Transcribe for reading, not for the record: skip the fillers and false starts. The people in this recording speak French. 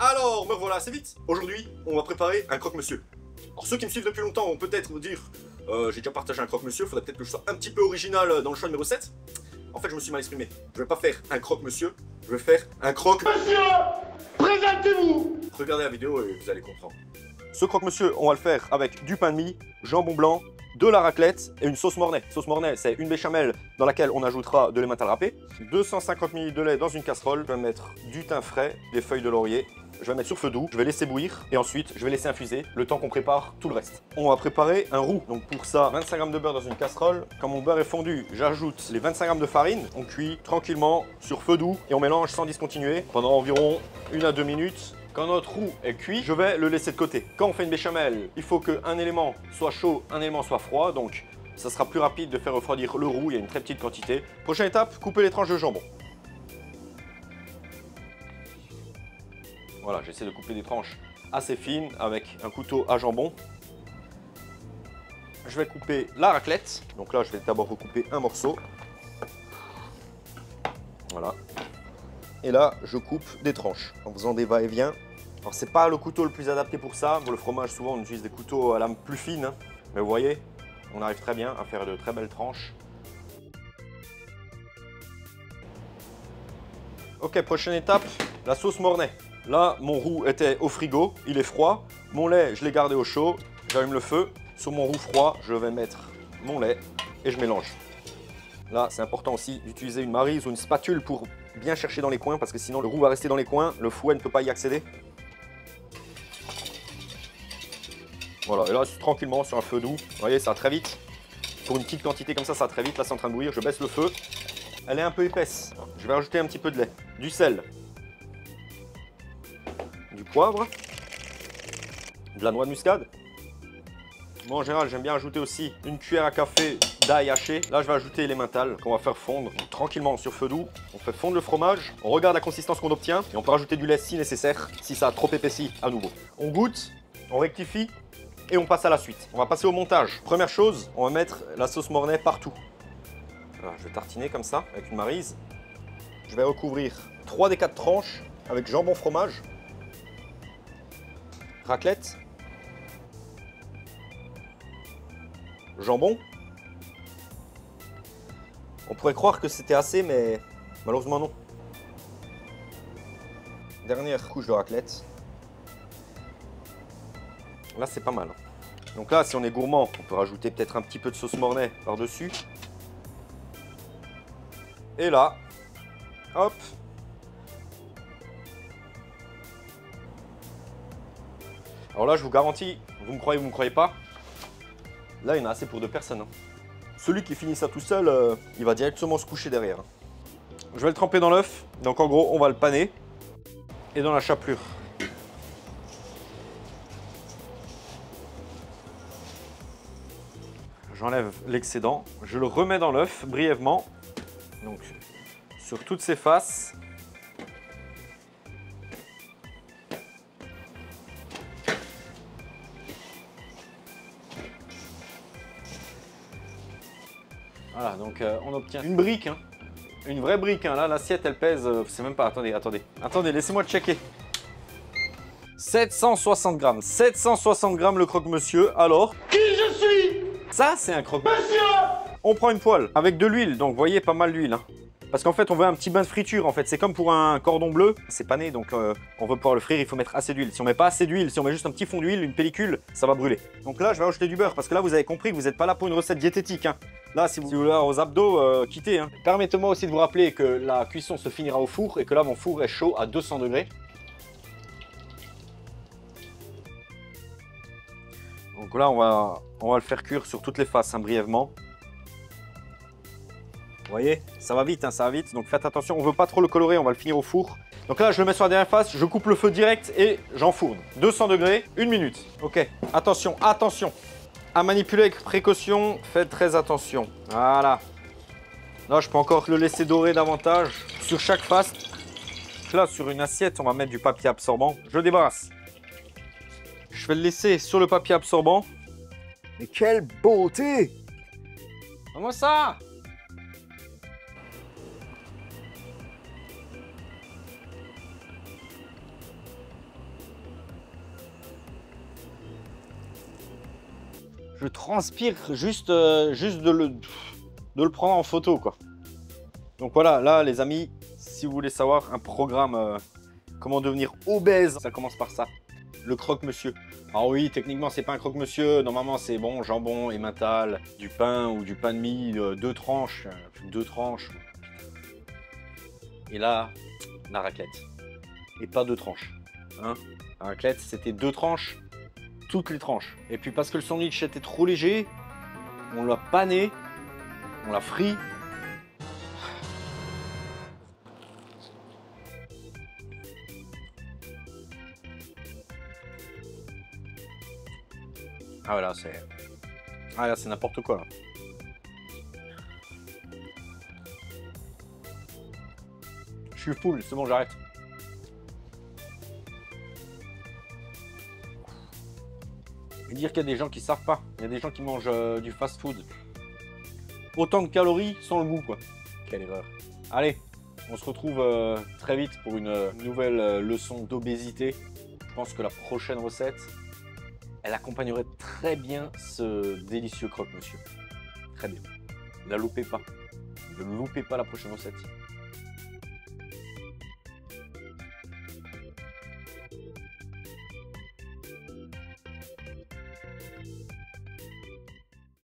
Alors, me revoilà assez vite. Aujourd'hui, on va préparer un croque-monsieur. Alors, ceux qui me suivent depuis longtemps vont peut-être vous dire j'ai déjà partagé un croque-monsieur, faudrait peut-être que je sois un petit peu original dans le choix numéro 7. En fait, je me suis mal exprimé. Je vais pas faire un croque-monsieur, je vais faire un croque... Monsieur, présentez-vous. Regardez la vidéo et vous allez comprendre. Ce croque-monsieur, on va le faire avec du pain de mie, jambon blanc, de la raclette et une sauce mornay. Sauce mornay, c'est une béchamel dans laquelle on ajoutera de l'emmental râpé, 250 ml de lait dans une casserole. Je vais mettre du thym frais, des feuilles de laurier. Je vais mettre sur feu doux, je vais laisser bouillir et ensuite je vais laisser infuser le temps qu'on prépare tout le reste. On va préparer un roux. Donc pour ça, 25 g de beurre dans une casserole. Quand mon beurre est fondu, j'ajoute les 25 g de farine. On cuit tranquillement sur feu doux et on mélange sans discontinuer pendant environ 1 à 2 minutes. Quand notre roux est cuit, je vais le laisser de côté. Quand on fait une béchamel, il faut qu'un élément soit chaud, un élément soit froid. Donc ça sera plus rapide de faire refroidir le roux, il y a une très petite quantité. Prochaine étape, couper les tranches de jambon. Voilà, j'essaie de couper des tranches assez fines avec un couteau à jambon. Je vais couper la raclette. Donc là, je vais d'abord recouper un morceau. Voilà. Et là, je coupe des tranches en faisant des va-et-vient. Alors, c'est pas le couteau le plus adapté pour ça. Pour le fromage, souvent, on utilise des couteaux à lame plus fine. Hein. Mais vous voyez, on arrive très bien à faire de très belles tranches. Ok, prochaine étape, la sauce mornay. Là, mon roux était au frigo, il est froid. Mon lait, je l'ai gardé au chaud. J'allume le feu. Sur mon roux froid, je vais mettre mon lait et je mélange. Là, c'est important aussi d'utiliser une maryse ou une spatule pour bien chercher dans les coins parce que sinon le roux va rester dans les coins, le fouet ne peut pas y accéder. Voilà, et là, tranquillement sur un feu doux. Vous voyez, ça va très vite. Pour une petite quantité comme ça va très vite. Là, c'est en train de bouillir. Je baisse le feu. Elle est un peu épaisse. Je vais rajouter un petit peu de lait, du sel, du poivre, de la noix de muscade. Moi en général j'aime bien ajouter aussi une cuillère à café d'ail haché. Là je vais ajouter l'emmental qu'on va faire fondre tranquillement sur feu doux. On fait fondre le fromage, on regarde la consistance qu'on obtient et on peut rajouter du lait si nécessaire, si ça a trop épaissi à nouveau. On goûte, on rectifie et on passe à la suite. On va passer au montage. Première chose, on va mettre la sauce mornay partout. Alors, je vais tartiner comme ça avec une maryse. Je vais recouvrir 3 des 4 tranches avec jambon fromage. Raclette, jambon. On pourrait croire que c'était assez, mais malheureusement non. Dernière couche de raclette. Là, c'est pas mal. Donc là, si on est gourmand, on peut rajouter peut-être un petit peu de sauce mornay par-dessus. Et là, hop. Alors là, je vous garantis, vous me croyez ou vous ne me croyez pas, là, il y en a assez pour 2 personnes. Hein. Celui qui finit ça tout seul, il va directement se coucher derrière. Je vais le tremper dans l'œuf. Donc en gros, on va le paner. Et dans la chapelure. J'enlève l'excédent. Je le remets dans l'œuf brièvement. Donc sur toutes ses faces. Voilà, donc on obtient une brique, hein. Une vraie brique. Hein. Là, l'assiette, elle pèse, c'est même pas, attendez, laissez-moi checker. 760 grammes. 760 grammes le croque-monsieur. Alors, Qui je suis? ça, c'est un croque-monsieur. Monsieur. On prend une poêle avec de l'huile, donc vous voyez, pas mal d'huile. Hein. Parce qu'en fait, on veut un petit bain de friture. En fait, c'est comme pour un cordon bleu. C'est pané, donc on veut pouvoir le frire, il faut mettre assez d'huile. Si on met pas assez d'huile, si on met juste un petit fond d'huile, une pellicule, ça va brûler. Donc là, je vais rajouter du beurre parce que là, vous avez compris que vous n'êtes pas là pour une recette diététique. Hein. Là, si vous voulez aux abdos, quittez. Hein. Permettez-moi aussi de vous rappeler que la cuisson se finira au four et que là, mon four est chaud à 200 degrés. Donc là, on va le faire cuire sur toutes les faces, hein, brièvement. Vous voyez, ça va vite, hein, ça va vite. Donc faites attention, on ne veut pas trop le colorer, on va le finir au four. Donc là, je le mets sur la dernière face, je coupe le feu direct et j'enfourne. 200 degrés, 1 minute. Ok, attention, attention. À manipuler avec précaution, faites très attention. Voilà. Là, je peux encore le laisser dorer davantage sur chaque face. Là, sur une assiette, on va mettre du papier absorbant. Je le débarrasse. Je vais le laisser sur le papier absorbant. Mais quelle beauté! Comment ça? Je transpire juste de le prendre en photo, quoi. Donc voilà, là les amis, si vous voulez savoir un programme comment devenir obèse, ça commence par ça. Le croque-monsieur. Alors oui, techniquement c'est pas un croque-monsieur, normalement c'est bon, jambon, emmental, du pain ou du pain de mie, 2 tranches, 2 tranches. Et là, la raclette. Et pas 2 tranches. Hein, la raclette, c'était 2 tranches, toutes les tranches. Et puis parce que le sandwich était trop léger, on l'a pané, on l'a frit. Ah voilà, c'est... Ah là, c'est n'importe quoi, là. Je suis full, c'est bon, j'arrête. Et dire qu'il y a des gens qui savent pas. Il y a des gens qui mangent du fast-food. Autant de calories sans le goût, quoi. Quelle erreur. Allez, on se retrouve très vite pour une nouvelle leçon d'obésité. Je pense que la prochaine recette, elle accompagnerait très bien ce délicieux croque-monsieur. Très bien. Ne la loupez pas. Ne loupez pas la prochaine recette.